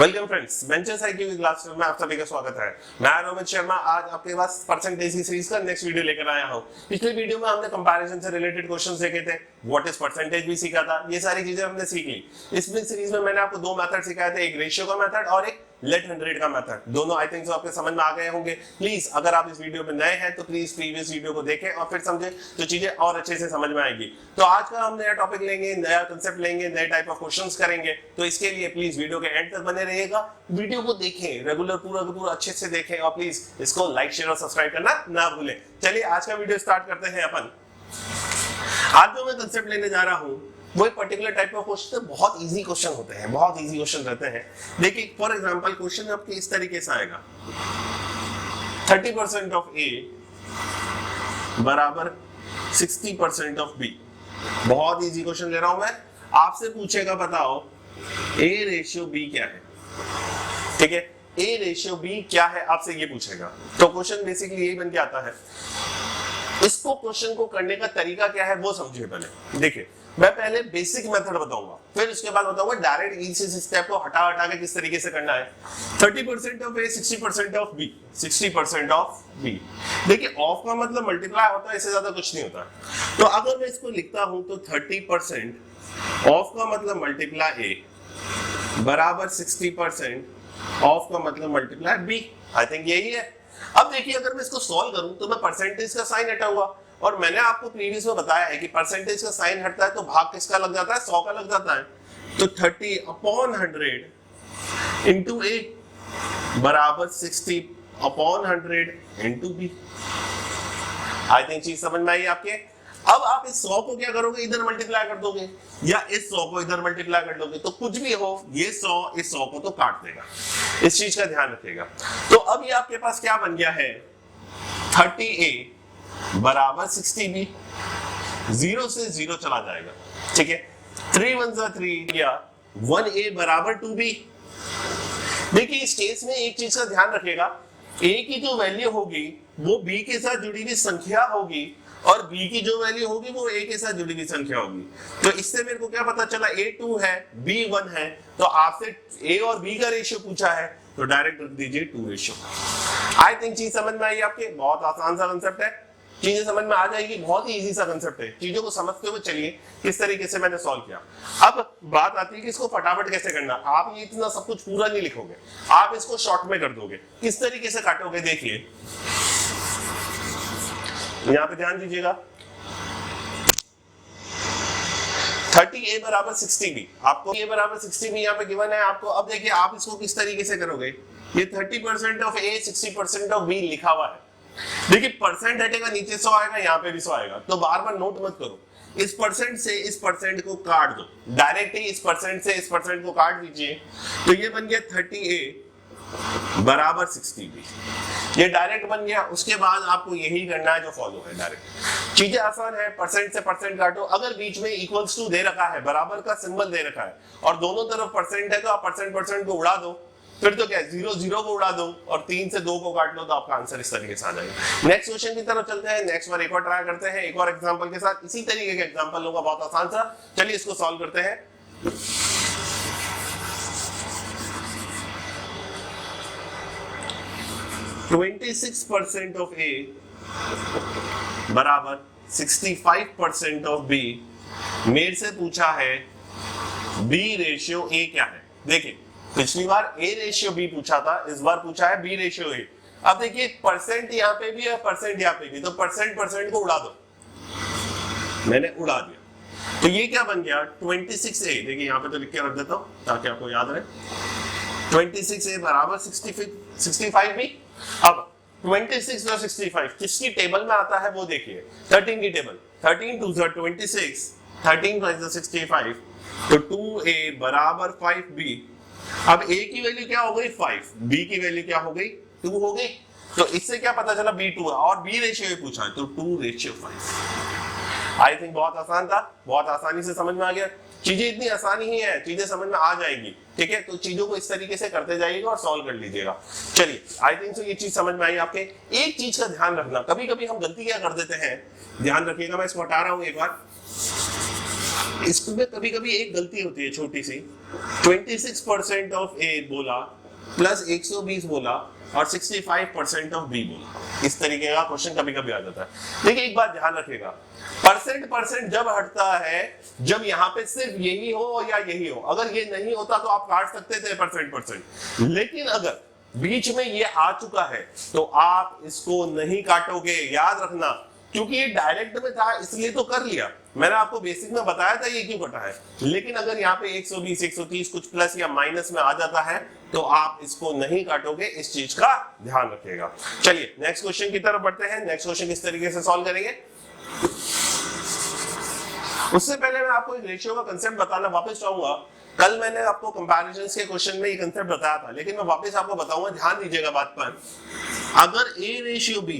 Welcome friends, ventures IQ की class में आप सभी का स्वागत है। मैं रोमित शर्मा आज आपके पास परसेंटेज की सीरीज का नेक्स्ट वीडियो लेकर आया हूं। पिछले वीडियो में हमने कंपैरिजन से रिलेटेड क्वेश्चंस देखे थे, व्हाट इज परसेंटेज भी सीखा था, ये सारी चीजें हमने सीख ली। इस सीरीज में मैंने आपको दो मेथड सिखाए थे, एक रेशियो का मेथड और एक लेट 100 का मेथड। दोनों आई थिंक आपके समझ में आ गए होंगे। प्लीज अगर आप इस वीडियो में नए हैं तो प्लीज प्रीवियस वीडियो को देखें और फिर समझें तो चीजें और अच्छे से समझ में आएगी। तो आज का हम नया टॉपिक लेंगे, नया कांसेप्ट लेंगे, नए टाइप ऑफ क्वेश्चंस करेंगे। तो इसके लिए प्लीज वीडियो के एंड तक बने रहिएगा, वीडियो को देखें, रेगुलर पूरा अच्छे से देखें और प्लीज इसको लाइक शेयर और सब्सक्राइब करना ना भूलें। चलिए आज का वीडियो स्टार्ट करते हैं अपन। आज जो मैं कांसेप्ट लेने जा रहा हूं वो एक पर्टिकुलर टाइप ऑफ क्वेश्चन, बहुत इजी क्वेश्चन होते हैं, बहुत इजी क्वेश्चन रहते हैं। देखिए फॉर एग्जांपल क्वेश्चन आपके इस तरीके से आएगा, 30% ऑफ ए बराबर 60% ऑफ बी। बहुत इजी क्वेश्चन ले रहा हूं मैं। आपसे पूछेगा बताओ ए रेशियो बी क्या है, ठीक है, ए रेशियो बी क्या है, आपसे ये पूछेगा। तो क्वेश्चन बेसिकली यही बन के आता है। इसको क्वेश्चन को करने का तरीका क्या है वो समझिए पहले। देखिए मैं पहले बेसिक मेथड बताऊंगा, फिर उसके बाद बताऊंगा डायरेक्ट इसी स्टेप को हटा हटा के किस तरीके से करना है। 30% of A 60% of B, 60% of B. देखिए ऑफ का मतलब मल्टीप्लाई होता है, इससे ज्यादा कुछ नहीं होता। तो अगर मैं इसको लिखता हूं तो 30% ऑफ का मतलब मल्टीप्लाई ए बराबर 60% ऑफ का मतलब मल्टीप्लाई बी। आई थिंक यही है। अब देखिए अगर मैं इसको सॉल्व करूं तो मैं परसेंटेज का साइन हटाऊंगा, और मैंने आपको प्रीवियस में बताया है कि परसेंटेज का साइन हटता है तो भाग किसका लग जाता है, 100 का लग जाता है। तो 30/100 इंटू ए बराबर 60/100 इंटू बी। आई थिंक चीज समझ में आई आपके। अब आप इस 100 को क्या करोगे, इधर मल्टीप्लाई कर दोगे या इस 100 को इधर मल्टीप्लाई कर दोगे, तो कुछ भी हो ये 100 इस 100 को तो काट देगा। इस चीज का ध्यान रखिएगा। तो अब ये आपके पास क्या बन गया है, 30a बराबर 60b। 0 से 0 चला जाएगा, ठीक है। 3 1 3 या 1a बराबर 2b। देखिए इस केस में एक चीज का ध्यान रखिएगा, a की जो वैल्यू होगी वो b के साथ जुड़ी हुई संख्या होगी और b की जो वैल्यू होगी वो a के साथ जुड़ी हुई संख्या होगी। तो इससे मेरे को क्या पता चला, a 2 है b 1 है, तो आपसे a और b का रेशियो पूछा है तो डायरेक्ट रख दीजिए 2 रेशियो। आई थिंक चीज समझ में आई आपके। बहुत आसान सा कंसेप्ट है, चीजें समझ में आ जाएगी, बहुत ही इजी सा कंसेप्ट है। चीजों को समझते हुए चलिए किस तरीके से मैंने सॉल्व किया। अब बात आती है कि इसको फटाफट कैसे करना। आप ये इतना सब कुछ पूरा नहीं लिखोगे, आप इसको शॉर्ट में कर दोगे। किस तरीके से काटोगे देखिए, यहां पे ध्यान दीजिएगा। 30a बराबर 60b, आपको a बराबर 60b यहाँ पे गिवन है आपको। अब देखिए आप इसको किस तरीके से करोगे, ये 30% ऑफ a 60% ऑफ b लिखा हुआ है। देखिए परसेंट हटेगा, नीचे 100 आएगा, यहाँ पे भी 100 आएगा, तो बार बार नोट मत करो। इस परसेंट से इस परसेंट को काट दो, डायरेक्ट ही इस परसेंट से इस परसेंट को काट दीजिए। तो ये बन गया 30a बराबर 60b, ये डायरेक्ट बन गया। उसके बाद आपको यही करना है जो फॉलो है डायरेक्ट। चीजें आसान है, परसेंट से परसेंट काटो। अगर बीच में इक्वल्स टू दे रखा है, बराबर का सिंबल दे रखा है और दोनों तरफ परसेंट है तो आप परसेंट को उड़ा दो, फिर तो क्या है 0 0 को उड़ा दो और 3 से 2 को काट लो, तो आपका आंसर इस तरीके से आ जाएगा। नेक्स्ट क्वेश्चन की तरफ चलते हैं। नेक्स्ट बार एक और ट्राई करते हैं, एक और एग्जांपल के साथ। इसी तरीके के एग्जांपल होगा, बहुत आसान सा। चलिए इसको सॉल्व करते हैं। (26% ऑफ ए बराबर 65% ऑफ बी। मेरे से पूछा है बी रेशियो ए क्या है। देखिए पिछली बार a रेशियो b पूछा था, इस बार पूछा है b रेशियो a। अब देखिए परसेंट यहाँ पे भी है, परसेंट यहाँ पे भी, तो परसेंट को उड़ा दो। मैंने उड़ा दिया, तो ये क्या बन गया 26a। देखिए यहाँ पे तो लिख के रख देता हूँ ताकि आपको याद रहे। 26a बराबर 65b। अब 26 और 65 किसकी टेबल में आता है वो देखिए, 13 की टेबल। 13 2 26, 13 5 65, तो 2a बराबर 5b। अब a की वैल्यू क्या हो गई 5, b की वैल्यू क्या हो गई 2 हो गई। तो इससे क्या पता चला b 2 है और b रेशियो पूछा है, तो 2 रेशियो 5। आई थिंक बहुत आसान था, बहुत आसानी से समझ में आ गया। चीजें इतनी आसानी ही है, चीजें समझ में आ जाएंगी, ठीक है। तो चीजों को इस तरीके से करते जाइएगा और सॉल्व कर लीजिएगा। चलिए आई थिंक ये चीज समझ में आई आपके। एक चीज का ध्यान रखना, कभी कभी हम गलती क्या कर देते हैं, ध्यान रखिएगा। मैं इसको हटा रहा हूं एक बार। इसमें कभी कभी एक गलती होती है छोटी सी, 26% ऑफ ए बोला प्लस 120 बोला और 65% ऑफ बी बोला। इस तरीके का क्वेश्चन कभी कभी आ जाता है। देखिए एक बात ध्यान रखिएगा, परसेंट जब हटता है जब यहाँ पे सिर्फ यही हो या यही हो। अगर ये नहीं होता तो आप काट सकते थे परसेंट, लेकिन अगर बीच में ये आ चुका है तो आप इसको नहीं काटोगे। याद रखना, क्योंकि ये डायरेक्ट में था इसलिए तो कर लिया। मैंने आपको बेसिक में बताया था ये क्यों कटा है, लेकिन अगर यहाँ पे 120 130 कुछ प्लस या माइनस में आ जाता है तो आप इसको नहीं काटोगे। इस चीज का ध्यान रखिएगा। चलिए नेक्स्ट क्वेश्चन की तरफ बढ़ते हैं। नेक्स्ट क्वेश्चन किस तरीके से सॉल्व करेंगे, उससे पहले मैं आपको एक रेशियो का कंसेप्ट बताना वापस चाहूंगा। कल मैंने आपको कंपैरिजंस के क्वेश्चन में ये कंसेप्ट बताया था, लेकिन मैं वापस आपको बताऊंगा, ध्यान दीजिएगा बात पर। अगर A रेशियो B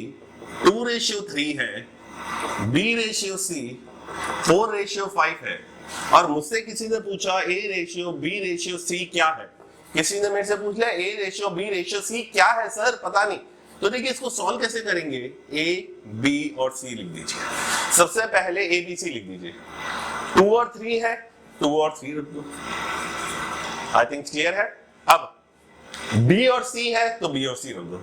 2 रेशियो 3 है, B रेशियो C 4 रेशियो 5 है, और मुझसे किसी ने पूछा A ratio B ratio C क्या है। किसी ने मेरे से पूछ लिया A ratio B ratio C क्या है सर, पता नहीं। तो देखिए इसको सॉल्व कैसे करेंगे, A B और C लिख दीजिए। सबसे पहले A B C लिख दीजिए। 2 और 3 है, 2 और 3 रख दो। आई थिंक क्लियर है। अब B और C है तो B और C रख दो।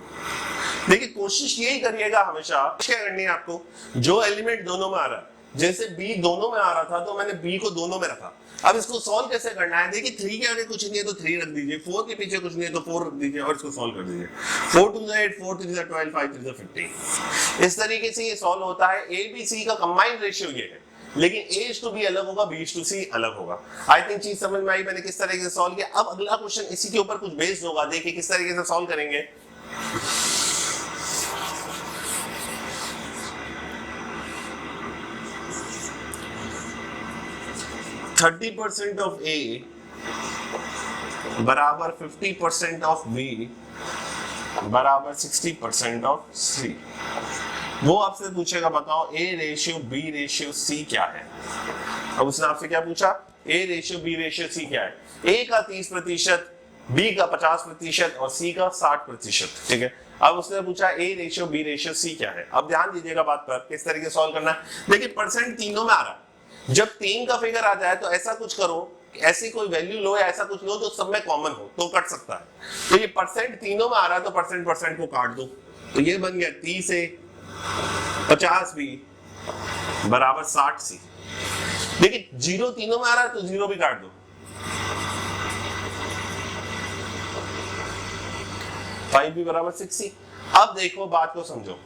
देखिए कोशिश यही करिएगा हमेशा, क्या करनी है आपको, जो एलिमेंट दोनों में आ रहा है, जैसे B दोनों में आ रहा था तो मैंने B को दोनों में रखा। अब इसको सॉल्व कैसे करना है, देखिए 3 के आगे कुछ नहीं है तो 3 रख दीजिए, 4 के पीछे कुछ नहीं है तो 4 रख दीजिए और इसको सॉल्व कर दीजिए। 4 2 8, 4 3 12, 5 3 15। इस तरीके से ये सॉल्व होता है। A B C का कंबाइंड रेशियो ये है, लेकिन A to B अलग होगा, B to C अलग होगा। आई थिंक चीज समझ में आई मैंने किस तरीके से सॉल्व किया। अब अगला क्वेश्चन इसी के ऊपर कुछ बेस्ड होगा, देखिए किस तरीके से सॉल्व करेंगे। %30 ऑफ A बराबर 50% ऑफ B बराबर 60% ऑफ C। वो आपसे पूछेगा बताओ A ratio B ratio C क्या है। अब उसने आपसे क्या पूछा, A ratio B ratio C क्या है। A का 30%, B का 50% और C का 60%। ठीक है। अब उसने पूछा A ratio B ratio C क्या है। अब ध्यान दीजिएगा बात पर, किस तरीके से सॉल्व करना है। देखिए परसेंट तीनों में आ रहा है, जब 3 का फिगर आ जाए तो ऐसा कुछ करो, ऐसी कोई वैल्यू लो या ऐसा कुछ लो जो सब में कॉमन हो तो कट सकता है। तो ये परसेंट तीनों में आ रहा है तो परसेंट को काट दो, तो ये बन गया 30 से 50 B बराबर 60 C। देखिए 0 तीनों में आ रहा है तो 0 भी काट दो। 5 B बराबर 6C। अब देखो बात को समझो,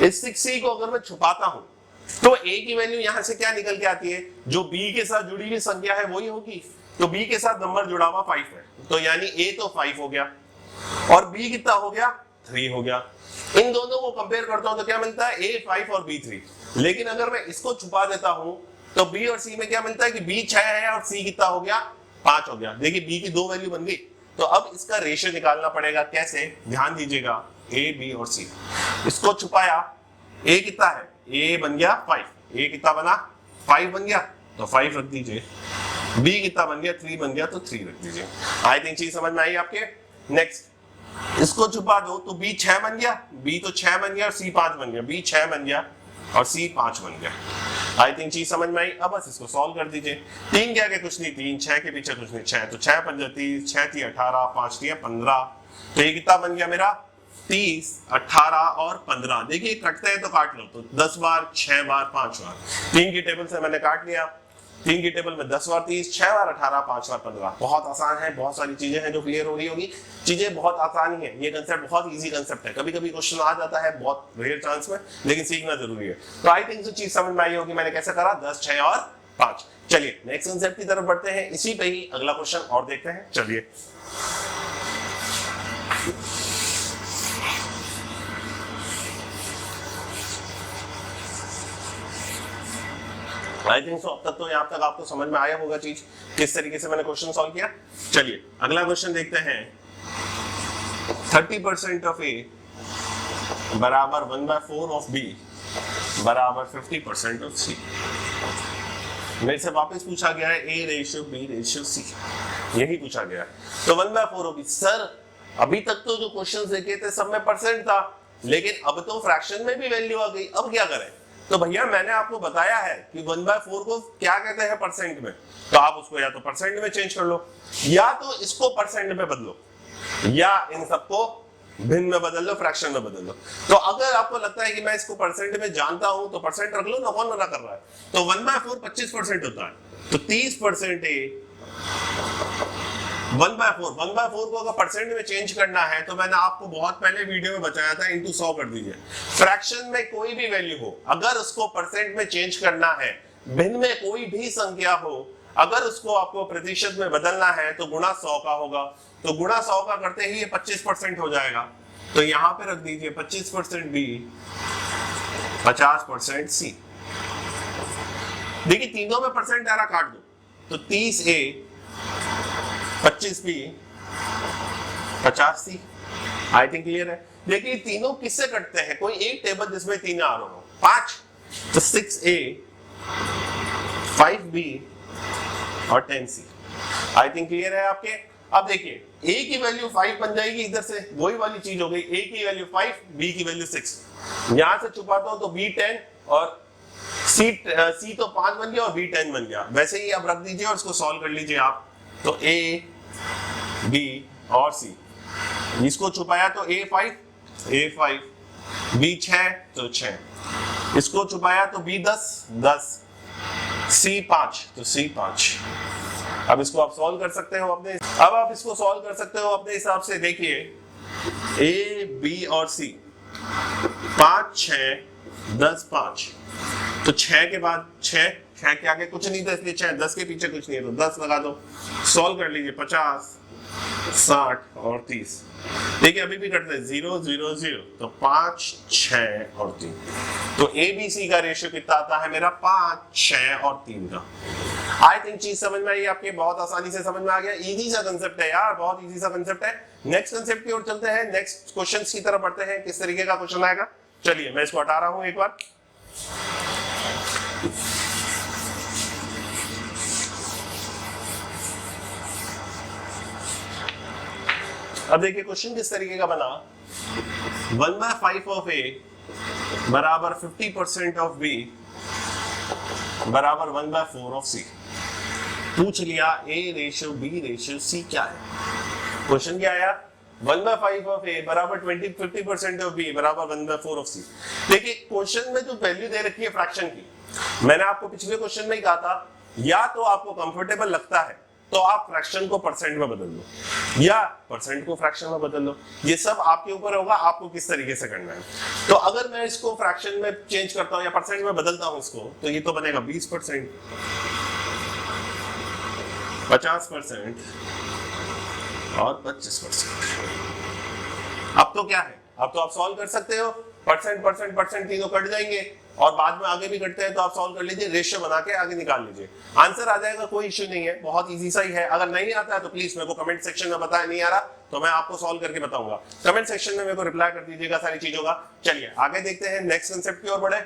इस 6C को अगर मैं छुपाता हूं तो A की वैल्यू यहां से क्या निकल के आती है, जो B के साथ जुड़ी हुई संख्या है वही होगी। तो B के साथ नंबर जुड़ा हुआ 5 है, तो यानी A तो 5 हो गया और B कितना हो गया, 3 हो गया। इन दोनों को कंपेयर करता हूं तो क्या मिलता है, A 5 और B 3। लेकिन अगर मैं इसको छुपा देता हूं तो B और C में क्या मिलता है कि B 6 है और C कितना हो गया, 5 हो गया। देखिए B की 2 वैल्यू बन गई। तो अब इसका रेशियो निकालना पड़ेगा। कैसे, ध्यान दीजिएगा, A B और C। इसको छुपाया, A कितना है, A बन गया 5, A कितना बना 5 बन गया तो 5 रख दीजिए। B कितना बन गया 3 बन गया तो 3 रख दीजिए। आई थिंक चीज समझ में आई आपके। नेक्स्ट इसको छुपा दो तो B 6 बन गया, B तो 6 बन गया और C 5 बन गया, B 6 बन गया और C 5 बन गया। आई थिंक चीज समझ में आई। अब बस इसको सॉल्व कर दीजिए। 3 के आगे कुछ नहीं, 3 6 के पीछे कुछ नहीं, 6 तो 6 5 30, 6 3 18, 5 3 15। तो ये कितना बन गया मेरा 30, 18 और 15। देखिए कटते हैं तो काट लो, तो 10 बार 6 बार 5 बार। 3 की टेबल से मैंने काट लिया, 3 की टेबल में 10 बार 30, 6 बार 18, 5 बार 15। बहुत आसान है, बहुत सारी चीजें हैं जो क्लियर हो रही होगी। चीजें बहुत आसानी है, ये कंसेप्ट बहुत इजी कंसेप्ट है। कभी कभी क्वेश्चन आ जाता है बहुत रेयर चांस में, लेकिन सीखना जरूरी है। तो आई थिंक चीज समझ में आई होगी मैंने कैसे करा, 10 6 और 5। चलिए नेक्स्ट कंसेप्ट की तरफ बढ़ते हैं। इसी पे ही अगला क्वेश्चन और देखते हैं। चलिए आई थिंक सो अब तक तो यहाँ तक आपको समझ में आया होगा चीज, किस तरीके से मैंने क्वेश्चन सॉल्व किया। चलिए अगला क्वेश्चन देखते हैं। 30% ऑफ A बराबर 1/4 ऑफ B बराबर 50% ऑफ C। मेरे से वापस पूछा गया है A ratio B ratio C, यही पूछा गया है। तो 1/4 ऑफ B। सर अभी तक तो जो क्वेश्चन देखे थे सब में परसेंट था, लेकिन अब तो फ्रैक्शन में भी वैल्यू आ गई, अब क्या करें। तो भैया मैंने आपको बताया है कि 1/4 को क्या कहते हैं परसेंट में, तो आप उसको या तो परसेंट में चेंज कर लो या तो इसको परसेंट में बदलो या इन सबको भिन्न में बदल लो, फ्रैक्शन में बदल लो। तो अगर आपको लगता है कि मैं इसको परसेंट में जानता हूं तो परसेंट रख लो ना, कौन मना कर रहा है। तो 1/4 25% होता है, तो 30% ए 1/4 को अगर परसेंट में चेंज करना है तो मैंने आपको बहुत पहले वीडियो में बताया था इंटू 100 कर दीजिए। फ्रैक्शन में कोई भी वैल्यू हो, अगर उसको परसेंट में चेंज करना है, भिन्न में कोई भी संख्या हो, अगर उसको आपको प्रतिशत में बदलना है तो गुणा 100 का होगा। तो गुणा 100 का करते ही ये 25% हो जाएगा। तो यहां पे रख दीजिए 25% बी 50% सी। देखिए तीनों में परसेंट आ रहा, काट दो तो 30 A 25 B 50 C. I think clear है। देखिए तीनों किससे कटते हैं, कोई एक टेबल जिसमें तीन आ रहा हो 5, तो 6a 5b और 10c। आई थिंक क्लियर है आपके। अब देखिए a की वैल्यू 5 बन जाएगी, इधर से वही वाली चीज हो गई, a की वैल्यू 5 b की वैल्यू 6। यहां से छुपाता हूं तो b 10 और c तो 5 बन गया और b 10 बन गया। वैसे ही आप रख दीजिए और इसको सॉल्व कर लीजिए आप। तो a b और c, इसको छुपाया तो a 5 b 6 तो 6, इसको छुपाया तो b 10 c 5 तो c 5। अब इसको आप सॉल्व कर सकते हो अपने, अब आप इसको सॉल्व कर सकते हो अपने हिसाब से। देखिए a b और c 5 6 10 5, तो 6 के बाद 6 के आगे कुछ नहीं था इसलिए 6, 10 के पीछे कुछ नहीं है तो 10 लगा दो, सॉल्व कर लीजिए 50 60 और 30। देखिए अभी भी करते हैं 0 0 0, तो 5 6 और 3। तो ए बी सी का रेशियो कितना आता है मेरा 5 6 और 3 का। आई थिंक चीज समझ में आई आपके, बहुत आसानी से समझ में आ गया। इजी सा कंसेप्ट है यार, बहुत इजी सा कंसेप्ट है। नेक्स्ट कंसेप्ट की ओर चलते हैं, नेक्स्ट क्वेश्चंस की तरफ बढ़ते हैं। किस तरीके का क्वेश्चन आएगा, चलिए मैं इसको हटा रहा हूं एक बार। अब देखिए क्वेश्चन किस तरीके का बना, 1/5 ऑफ ए बराबर 50% ऑफ बी बराबर 1/4 ऑफ सी। पूछ लिया a ratio b ratio c क्या है। क्वेश्चन क्या आया, 1/5 ऑफ a बराबर 50% ऑफ b बराबर 1/4 ऑफ c। देखिए क्वेश्चन में जो वैल्यू दे रखी है फ्रैक्शन की, मैंने आपको पिछले क्वेश्चन में ही कहा था, या तो आपको कंफर्टेबल लगता है तो आप फ्रैक्शन को परसेंट में बदल लो या परसेंट को फ्रैक्शन में बदल लो। ये सब आपके ऊपर होगा, आपको किस तरीके से करना है। तो अगर मैं इसको फ्रैक्शन में चेंज करता हूं या परसेंट में बदलता हूं इसको, तो ये तो बनेगा 20%, 50% और 25%। अब तो क्या है, अब तो आप सॉल्व कर सकते हो, परसेंट तीनों कट जाएंगे और बाद में आगे भी कटते हैं तो आप सॉल्व कर लीजिए, रेशियो बना के आगे निकाल लीजिए, आंसर आ जाएगा, कोई इश्यू नहीं है, बहुत इजी सा ही है। अगर नहीं आता है तो प्लीज मेरे को कमेंट सेक्शन में बताएं, नहीं आ रहा तो मैं आपको सॉल्व करके बताऊंगा। कमेंट सेक्शन में मेरे को रिप्लाई कर दीजिएगा सारी चीजों का। चलिए आगे देखते हैं, नेक्स्ट कंसेप्ट की ओर बढ़े।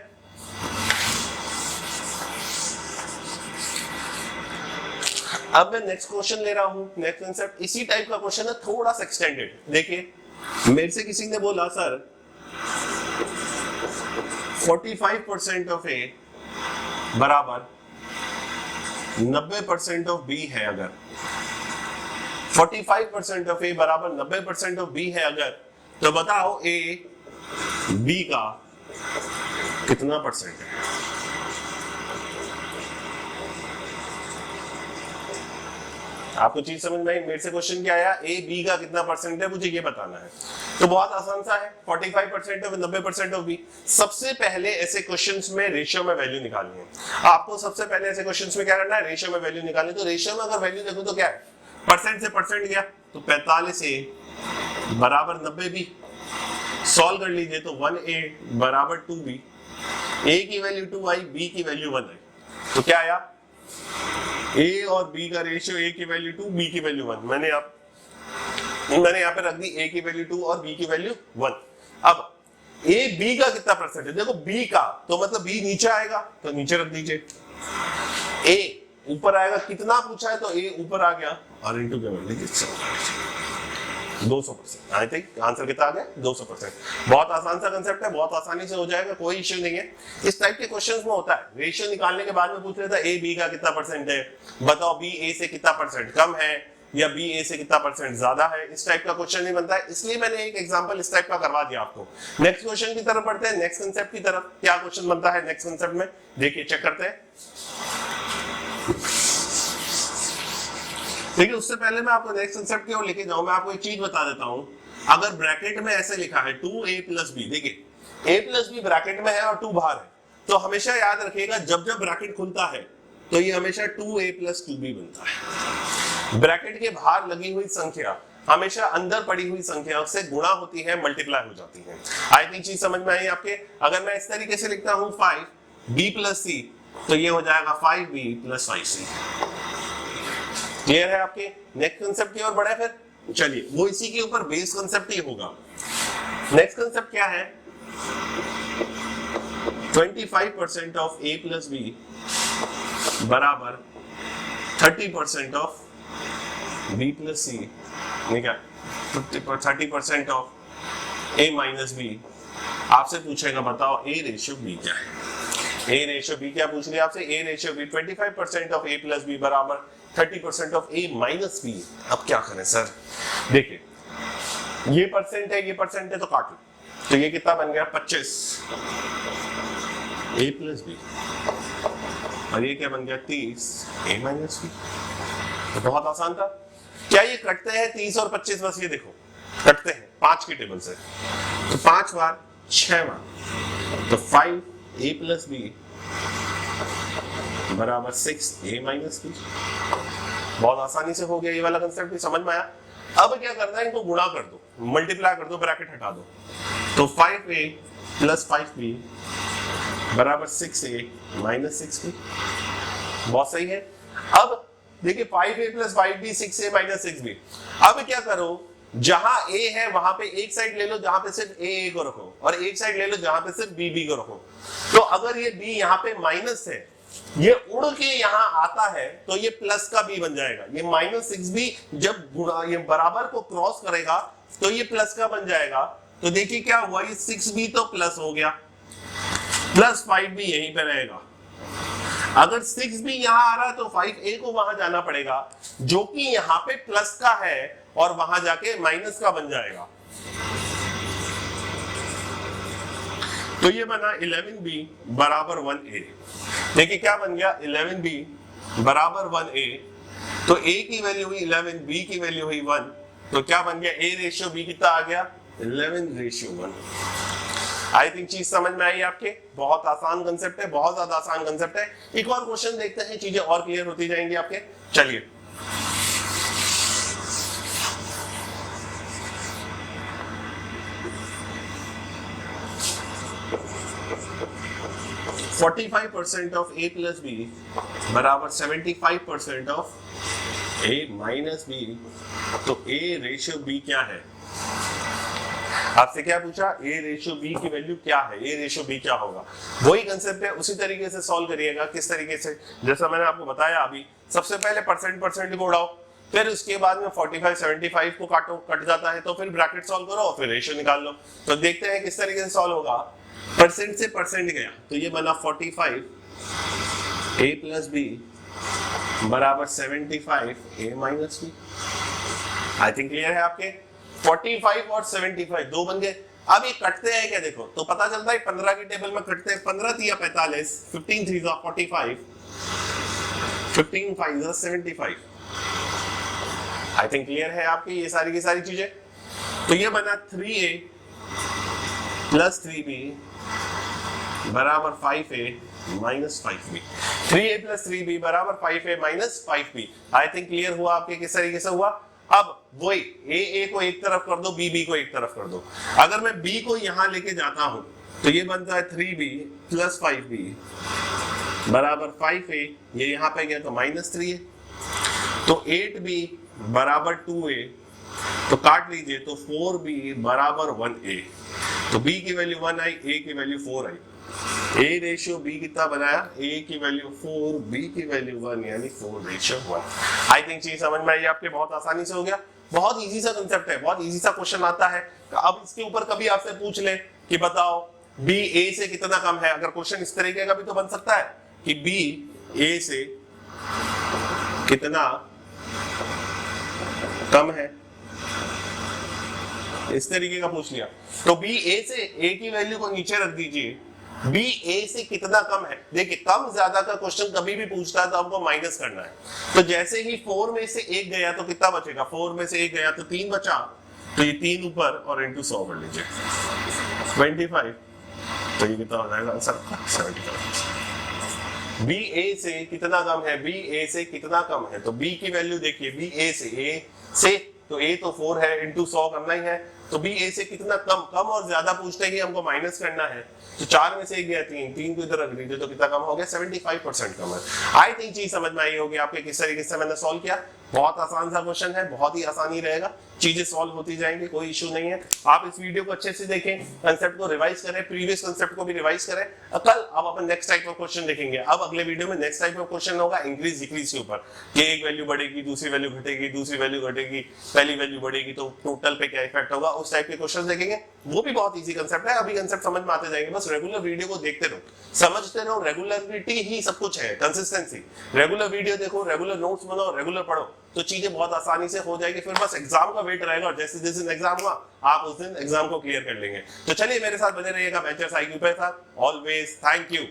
अब मैं नेक्स्ट क्वेश्चन ले रहा हूं, नेक्स्ट कंसेप्ट इसी टाइप का क्वेश्चन है, थोड़ा सा एक्सटेंडेड। देखिए मेरे से किसी ने बोला सर 45% ऑफ ए बराबर 90% ऑफ बी है। अगर 45% ऑफ ए बराबर 90% ऑफ बी है अगर, तो बताओ ए बी का कितना परसेंट है। आपको चीज समझ में आई, मेरे से क्वेश्चन क्या आया, ए बी का कितना परसेंट है मुझे ये बताना है। तो बहुत आसान सा है, 45% ऑफ 90% ऑफ बी। सबसे पहले ऐसे क्वेश्चंस में रेशियो में वैल्यू निकालनी है आपको। सबसे पहले ऐसे क्वेश्चंस में क्या करना है, रेशियो में वैल्यू निकालनी। तो रेशियो में अगर वैल्यू देखो तो क्या है, परसेंट से परसेंट गया तो 45 ए बराबर 90 बी। सॉल्व कर लीजिए तो 1a बराबर 2b, a की वैल्यू 2 आई, b की वैल्यू 1 आई। तो क्या आया, a और b का रेशियो, a की वैल्यू 2 b की वैल्यू 1। मैंने यहाँ पे रख दी a की वैल्यू 2 और b की वैल्यू 1। अब a b का कितना परसेंट है, देखो b का तो मतलब b नीचे आएगा तो नीचे रख दीजिए, a ऊपर आएगा, कितना पूछा है तो a ऊपर आ गया और इनटू के वैल्यू। 200%। आई थिंक आंसर कितना आ गया 200%। बहुत आसान सा कंसेप्ट है, बहुत आसानी से हो जाएगा, कोई इश्यू नहीं है। इस टाइप के क्वेश्चंस में होता है, रेशियो निकालने के बाद में पूछ लेता है ए बी का कितना परसेंट है, बताओ बी ए से कितना परसेंट कम है या बी ए से कितना परसेंट ज्यादा है। इस टाइप का क्वेश्चन नहीं बनता है, इसलिए मैंने एक एग्जांपल इस टाइप का करवा दिया आपको। नेक्स्ट क्वेश्चन की तरफ बढ़ते हैं, नेक्स्ट कंसेप्ट की तरफ। क्या क्वेश्चन बनता है नेक्स्ट कंसेप्ट में, देखिए चेक करते हैं। देखिए उससे पहले मैं आपको नेक्स्ट कंसेप्ट की ओर लेके जाऊं, मैं आपको एक चीज बता देता हूं। अगर ब्रैकेट में ऐसे लिखा है 2a + b, देखिए a + b ब्रैकेट में है और 2 बाहर है, तो हमेशा याद रखिएगा जब जब ब्रैकेट खुलता है तो ये हमेशा 2a + 2b बनता है। ब्रैकेट के बाहर लगी हुई संख्या हमेशा अंदर पड़ी हुई संख्या से गुणा होती है, मल्टीप्लाई हो जाती है। आई थिंक चीज समझ में आई आपके। अगर मैं इस तरीके से लिखता हूं 5b + c, तो ये हो जाएगा 5b + 5c। क्लियर है आपके। नेक्स्ट कंसेप्ट की ओर बढ़े फिर, चलिए वो इसी के ऊपर बेस कंसेप्ट ही होगा। नेक्स्ट कंसेप्ट क्या है, 25% ऑफ a + b बराबर 30% ऑफ b + c, नहीं क्या 30% ऑफ a - b। आपसे पूछेगा बताओ a रेशियो b क्या है। a रेशियो b क्या पूछ लिया आपसे, a ratio b 25% of a + b बराबर 30% ऑफ a - b। अब क्या करें सर, देखिए ये परसेंट है, ये परसेंट है, तो काट लो, तो ये कितना बन गया 25 a + b, और ये क्या बन गया 30 a - b। तो बहुत आसान था। क्या ये कटते हैं 30 और 25, बस ये देखो कटते हैं 5 की टेबल से, तो 5 बार 6 बार, तो 5a + b बराबर 6a - b। बहुत आसानी से हो गया, ये वाला कंसेप्ट भी समझ में आया। अब क्या करना है, इनको गुणा कर दो, मल्टीप्लाई कर दो, ब्रैकेट हटा दो, तो 5a + 5b बराबर 6a - 6b। बहुत सही है। अब देखिए 5a + 5b 6a - 6b। अब क्या करो, जहां a है वहां पे एक साइड ले लो जहां पे सिर्फ a को रखो, और एक साइड ले लो जहां पे सिर्फ b को रखो। तो अगर ये b यहाँ पे माइनस है, ये उड़ के यहां आता है, तो ये प्लस का b बन जाएगा। ये -6b जब गुणा ये बराबर को क्रॉस करेगा तो ये प्लस का बन जाएगा। तो देखिए क्या हुआ, ये 6b तो प्लस हो गया, प्लस 5b यहीं पे रहेगा। अगर 6b यहां आ रहा है तो 5a को वहां जाना पड़ेगा, जो कि यहां पे प्लस का है, और वहां जाके माइनस का बन जाएगा। तो ये बना 11b बराबर 1a। देखिए क्या बन गया, 11b बराबर 1a, तो a की वैल्यू हुई 11, b की वैल्यू हुई 1, तो क्या बन गया, a रेशियो b कितना आ गया 11:1। आई थिंक चीज समझ में आई आपके। बहुत आसान कंसेप्ट है, बहुत ज्यादा आसान कंसेप्ट है। एक और क्वेश्चन देखते हैं, चीजें और क्लियर होती जाएंगी आपके। चलिए 45% ऑफ a + b बराबर 75% ऑफ a - b। तो a रेशियो b क्या है, आपसे क्या पूछा, a रेशियो b की वैल्यू क्या है, a रेशियो b क्या होगा। वही कंसेप्ट है, उसी तरीके से सॉल्व करिएगा। किस तरीके से, जैसा मैंने आपको बताया अभी, सबसे पहले परसेंट को उड़ाओ, फिर उसके बाद में 45 75 को काटो, कट जाता है तो फिर ब्रैकेट सॉल्व करो और फिर रेशियो निकाल लो। तो देखते हैं किस तरीके से सॉल्व होगा। परसेंट से परसेंट गया तो ये बना 45 a + b बराबर 75 a - b। I think clear है आपके। 45 और 75 दो बन गए। अब ये कटते हैं क्या, देखो तो पता चलता है 15 की टेबल में कटते हैं, 15 3 45, 15 3 45, 15 5 75। आई थिंक क्लियर है आपकी ये सारी की सारी चीजें। तो ये बना 3a + 3b बराबर 5a - 5b। 3a + 3b बराबर 5a - 5b। आई थिंक क्लियर हुआ आपके किस तरीके से हुआ। अब वही a को एक तरफ कर दो, b को एक तरफ कर दो। अगर मैं b को यहां लेके जाता हूं तो ये बनता है 3b + 5b बराबर 5a, ये यहां पे गया तो -3a, तो 8b बराबर 2a, तो काट लीजिए तो 4b बराबर 1a। तो b की वैल्यू 1 आई, a की value 4 I. a ratio b कितना बनाया, a की वैल्यू 4, b की वैल्यू 1, यानी 4:1। आई थिंक चीज समझ में आई आपके, बहुत आसानी से हो गया। बहुत इजी सा कंसेप्ट है, बहुत इजी सा क्वेश्चन आता है। अब इसके ऊपर कभी आपसे पूछ ले कि बताओ बी ए से कितना कम है, अगर क्वेश्चन इस तरीके का भी तो बन सकता है कि बी ए से कितना कम है, इस तरीके का पूछ लिया तो बी ए से ए की वैल्यू को नीचे रख दीजिए, बी ए से कितना कम है। देखिए कम ज्यादा का क्वेश्चन कभी भी पूछता है तो हमको माइनस करना है, तो जैसे ही 4 में से 1 गया तो कितना बचेगा, 4 में से 1 गया तो 3 बचा, तो ये 3 ऊपर और इंटू 100 कर लीजिए 25, तो ये कितना हो जाएगा आंसर 75। बी ए से कितना कम है, बी ए से कितना कम है, तो बी की वैल्यू देखिए, बी ए से तो ए तो 4 है, इंटू 100 करना ही है, तो बी ए से कितना कम, कम और ज्यादा पूछते ही हमको माइनस करना है, तो 4 में से 1 गया 3 को इधर रख दीजिए, तो कितना कम हो गया 75% कम है। आई थिंक चीज समझ में आई होगी आपके किस तरीके से मैंने सॉल्व किया। बहुत आसान सा क्वेश्चन है, बहुत ही आसानी रहेगा, चीजें सॉल्व होती जाएंगी, कोई इशू नहीं है। आप इस वीडियो को अच्छे से देखें, कंसेप्ट को रिवाइज करें, प्रीवियस कंसेप्ट को भी रिवाइज करें। कल अब अपन नेक्स्ट टाइप ऑफ क्वेश्चन देखेंगे। अब अगले वीडियो में नेक्स्ट टाइप ऑफ क्वेश्चन होगा इंक्रीज डिक्रीज के ऊपर, कि एक वैल्यू बढ़ेगी, दूसरी वैल्यू घटेगी, दूसरी वैल्यू घटेगी, पहली वैल्यू बढ़ेगी, तो टोटल पे क्या इफेक्ट होगा, उस टाइप के क्वेश्चन देखेंगे। वो भी बहुत इजी कंसेप्ट है, अभी कंसेप्ट समझ में आते जाएंगे। बस रेगुलर वीडियो को देखते रहो, समझते रहो, रेगुलरिटी ही सब कुछ है, कंसिस्टेंसी। रेगुलर वीडियो देखो, रेगुलर नोट्स बनाओ, रेगुलर पढ़ो, तो चीजें बहुत आसानी से हो जाएगी। फिर बस एग्जाम का वेट रहेगा, और जैसे जिस दिन एग्जाम हुआ आप उस दिन एग्जाम को क्लियर कर लेंगे। तो चलिए मेरे साथ बने रहिएगा वेंचर्स IQ पे साथ। Always thank you.